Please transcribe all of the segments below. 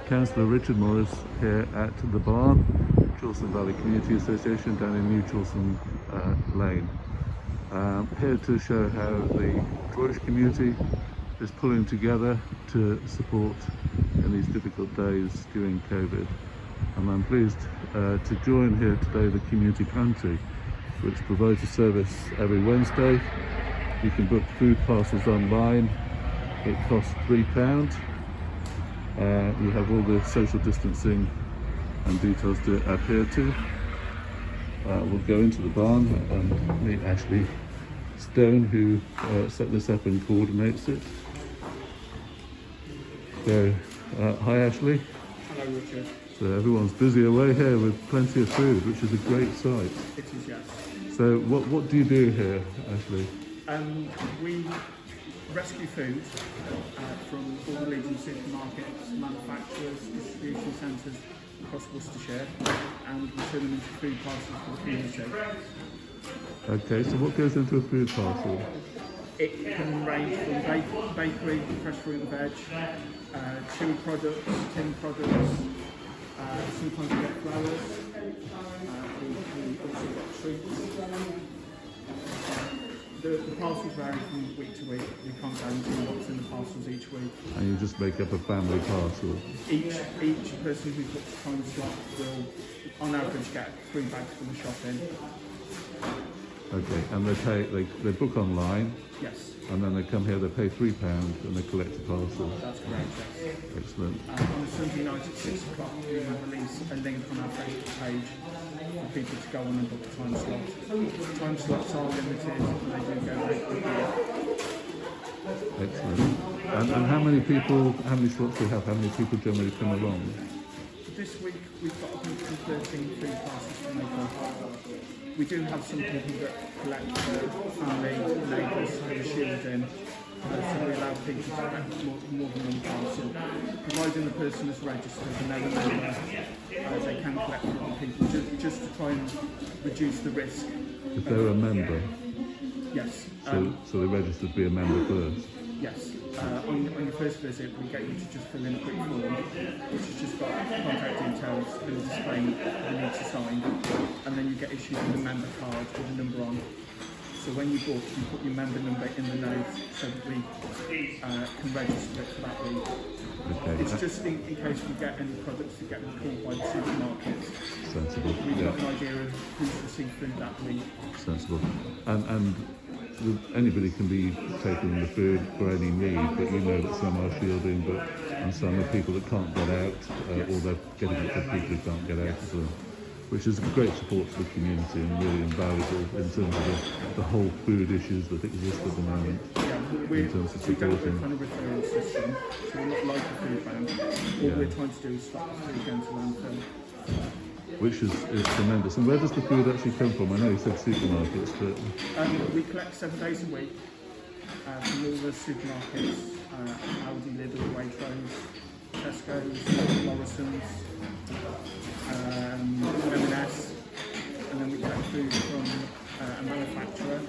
Councillor Richard Morris here at the barn, Chawson Valley Community Association down in New Chawson Lane. Here to show how the Droitwich Community is pulling together to support in these difficult days during COVID. And I'm pleased to join here today the Community Pantry, which provides a service every Wednesday. You can book food parcels online. It costs £3. You have all the social distancing and details to adhere to. We'll go into the barn and meet Ashley Stone, who set this up and coordinates it. So, hi Ashley. Hello Richard. So everyone's busy away here with plenty of food, which is a great sight. It is, yes. So what do you do here, Ashley? We rescue food from all the leading supermarkets, manufacturers, distribution centres across Worcestershire, and we turn them into food parcels for the community. Okay, so what goes into a food parcel? It can range from bakery, fresh fruit and veg, chewy products, tin products. Sometimes we get flowers. We also get treats. The parcels vary from week to week. We can't guarantee what's in the parcels each week. And you just make up a family parcel? Each person who books a time slot will, on average, get 3 bags from the shopping. Okay, and they book online? Yes. And then they come here, they pay £3 and they collect a parcel? That's correct, yes. Excellent. On a Sunday night at 6 o'clock, we will release a link on our Facebook page for people to go on and book a time slot. Time slots are limited and they do go very quickly. Excellent. And how many slots do you have? How many people generally come along? This week we've got 113 food parcels to make up. We do have some people that collect family, neighbours who are shielded in, so we allow people to collect more than one parcel. Providing the person is registered and they're a member, they can collect from other people, just to try and reduce the risk. If they're a member? Yes. So they register to be a member first? Yes. On your first visit, we get you to just fill in a quick form, which has just got contact details and a disclaimer that you need to sign, and then you get issued with a member card with a number on. So when you book, you put your member number in the note so that we can register it for that week. Okay. It's just in case we get any products that get recalled by the supermarkets. Sensible. We've got an idea of who's received food that week. Sensible. And anybody can be taking the food for any need, but you know that some are shielding, and some are people that can't get out, Yes. or they're getting it for people who can't get out as well, which is a great support to the community and really invaluable in terms of the whole food issues that exist at the moment. Yeah, we don't work supporting. on a referral system, so we're not like a food bank. All we're trying to do is stop the food going to landfill. Which is tremendous. And where does the food actually come from? I know you said supermarkets, but... We collect 7 days a week from all the supermarkets, Aldi, Lidl, Waitrose, Tesco's, Morrison's, M&S, and then we collect food from a manufacturer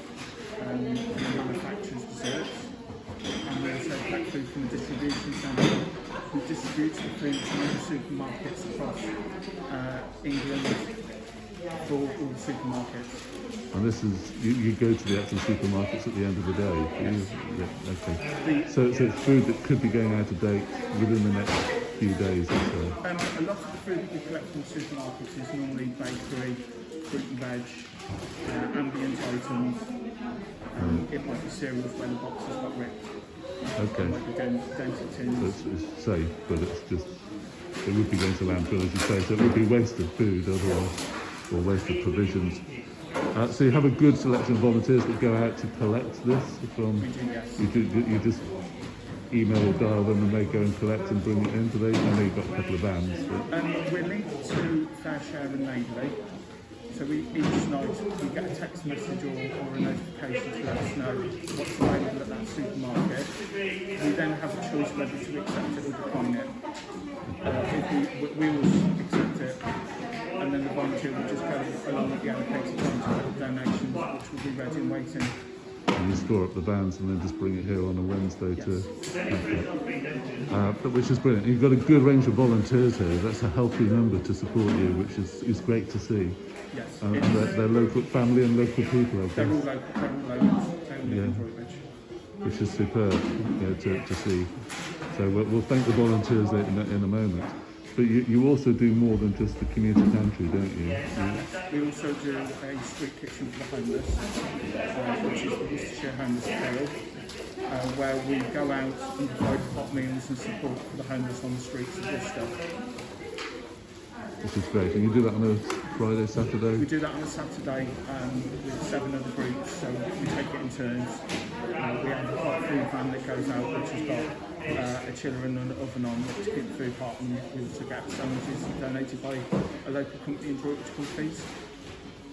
who manufactures desserts, and we also collect food from a distribution centre who distributes the food to all the supermarkets across England for all the supermarkets. And this is, you go to the actual supermarkets at the end of the day? Yes. Yeah, okay. So it's food that could be going out of date within the next few days or so? A lot of the food that we collect from supermarkets is normally bakery, fruit and veg, ambient items. It might be cereals where the box has got ripped. Okay. It might be dented tins. So it's safe, but it would be going to landfill, as you say, so it would be wasted food otherwise, or wasted provisions. So you have a good selection of volunteers that go out to collect this from... We do, yes. You just email or dial them and they go and collect and bring it in? Do they? I know you've got a couple of vans. But... We're linked to Fair Share and Neighbourly. So each night we get a text message or a notification to let us know what's available at that supermarket. We then have a choice whether to accept it or decline it. If we will accept it, and then the volunteer will just go along with the allocated time to collect donations, which will be ready and waiting. And you store up the vans and then just bring it here on a Wednesday to but which is brilliant. You've got a good range of volunteers here. That's a healthy number to support you, which is great to see. Yes. And they're local family and local people, I guess. They're all local. They all live in Droitwich. Which is superb, to see. So we'll thank the volunteers in a moment. But you also do more than just the community pantry, don't you? We also do a street kitchen for the homeless, which is the Worcestershire Homeless Appeal, where we go out and provide hot meals and support for the homeless on the streets of Worcester. Which is great. And you do that on a Friday, Saturday? We do that on a Saturday with 7 other groups, so we take it in turns. We have a hot food van that goes out, which has got a chiller and an oven on, which keep the food hot, and we also get sandwiches donated by a local company in Droitwich called Feast.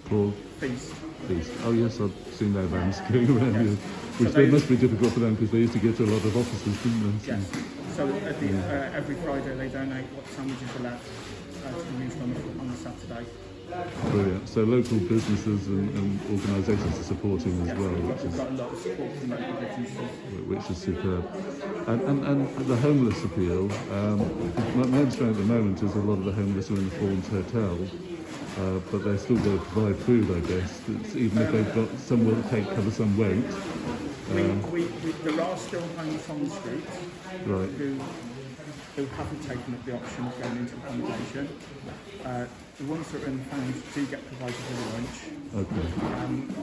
Called? Feast. Oh yes, I've seen their vans going around here. Which so must be difficult for them because they used to get to a lot of offices, didn't they? Yes. So every Friday they donate what sandwiches are left to be used on the Saturday. Brilliant. So local businesses and organisations are supporting as well, We've got a lot of support from local businesses. Which is superb. And the homeless appeal, my understanding at the moment is a lot of the homeless are in the Fawns Hotel, but they're still going to provide food, I guess. Even if they've got some will take cover, some won't. There are still homeless on the street Right. who haven't taken up the option of going into accommodation. The ones that are in the homes do get provided with a lunch. Okay.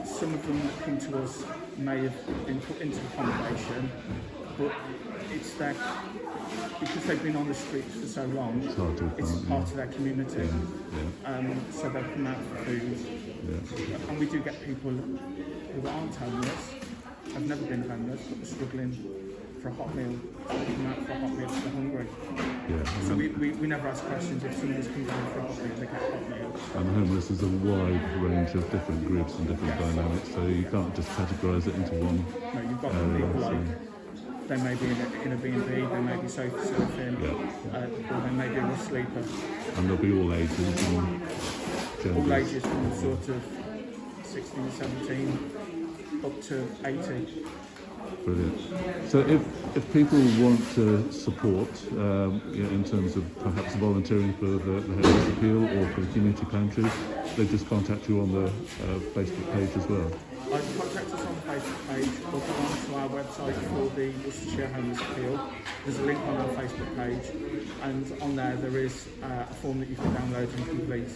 Some of them that come to us may have been put into accommodation, but it's their, because they've been on the streets for so long, it's part of their community. So they come out for food. And we do get people who aren't homeless, have never been homeless, but are struggling for a hot meal. So they come out for a hot meal because they're hungry. So we never ask questions. If somebody's coming down for a hot meal, they get a hot meal. And homeless is a wide range of different groups and different dynamics, so you can't just categorise it into one. No, you've got people like, they may be in a B&B, they may be sofa surfing, or they may be a rough sleeper. And there'll be all ages and genders. All ages from sort of 16, 17 up to 80. Brilliant. So if people want to support, in terms of perhaps volunteering for the Homeless Appeal or for the Community Pantry, they just contact you on the Facebook page as well? Contact us on the Facebook page or go on to our website for the Worcestershire Homeless Appeal. There's a link on our Facebook page, and on there is a form that you can download and complete.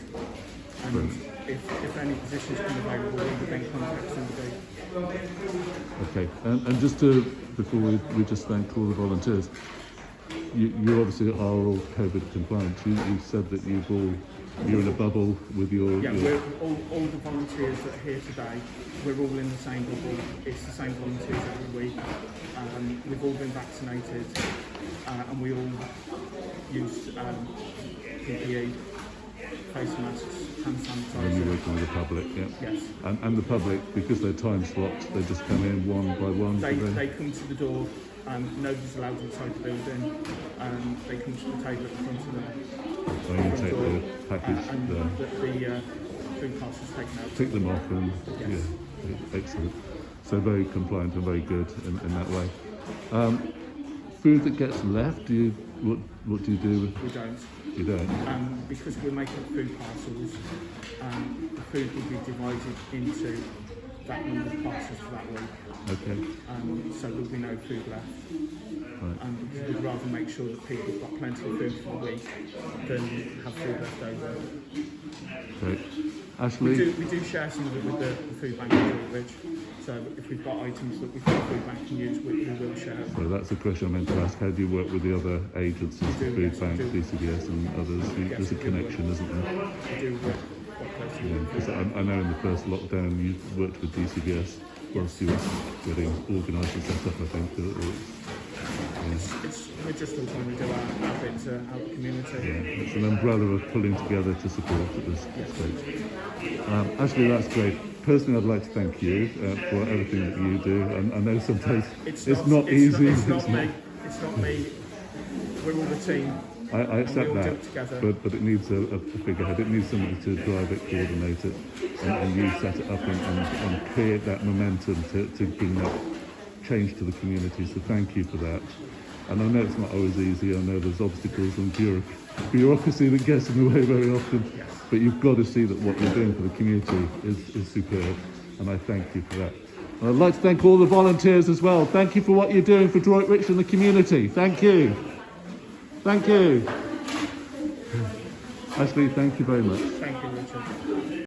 And if any positions come available, we will then contact somebody. Okay, and just before we just thank all the volunteers, you obviously are all COVID compliant. You said that you're in a bubble with your... Yeah, we're all the volunteers that are here today, we're all in the same bubble. It's the same volunteers every week. We've all been vaccinated, and we all use PPE, face masks, hand sanitizer. When you're working with the public, yeah. Yes. And the public, because they're time swapped, they just come in one by one. They come to the door. Nobody's allowed inside the building. They come to the table at the front of the and you take door, the package and there. the food parcel's taken out. Tick them off and Yes. yeah, excellent. So very compliant and very good in that way. Food that gets left, what do you do? We don't. You don't? Because we're making food parcels, the food will be divided into that number of parcels for that week. Okay. So there'll be no food left. Right. Because we'd rather make sure that people have got plenty of food for the week than have food left over. Great. Ashley? We do share some of it with the food bank in Droitwich. So if we've got items that we think the food bank can use, we will share. So that's the question I meant to ask. How do you work with the other agencies, the food bank, DCBS and others? There's a connection, isn't there? We do work quite closely. Yeah, because I know in the first lockdown you worked with DCBS whilst you were getting organised and set up, I think. We're just all trying to do our bit to help the community. Yeah, it's an umbrella of pulling together to support at this stage. Ashley, that's great. Personally, I'd like to thank you for everything that you do. I know sometimes it's not easy. It's not me. We're all the team. I accept all do that, it together. but it needs a figurehead. It needs somebody to drive it, coordinate it, and you set it up and create that momentum to bring that change to the community. So thank you for that. And I know it's not always easy. I know there's obstacles and bureaucracy that gets in the way very often. But you've got to see that what you're doing for the community is superb. And I thank you for that. And I'd like to thank all the volunteers as well. Thank you for what you're doing for Droitwich and the community. Thank you. Thank you. Ashley, thank you very much. Thank you, Richard.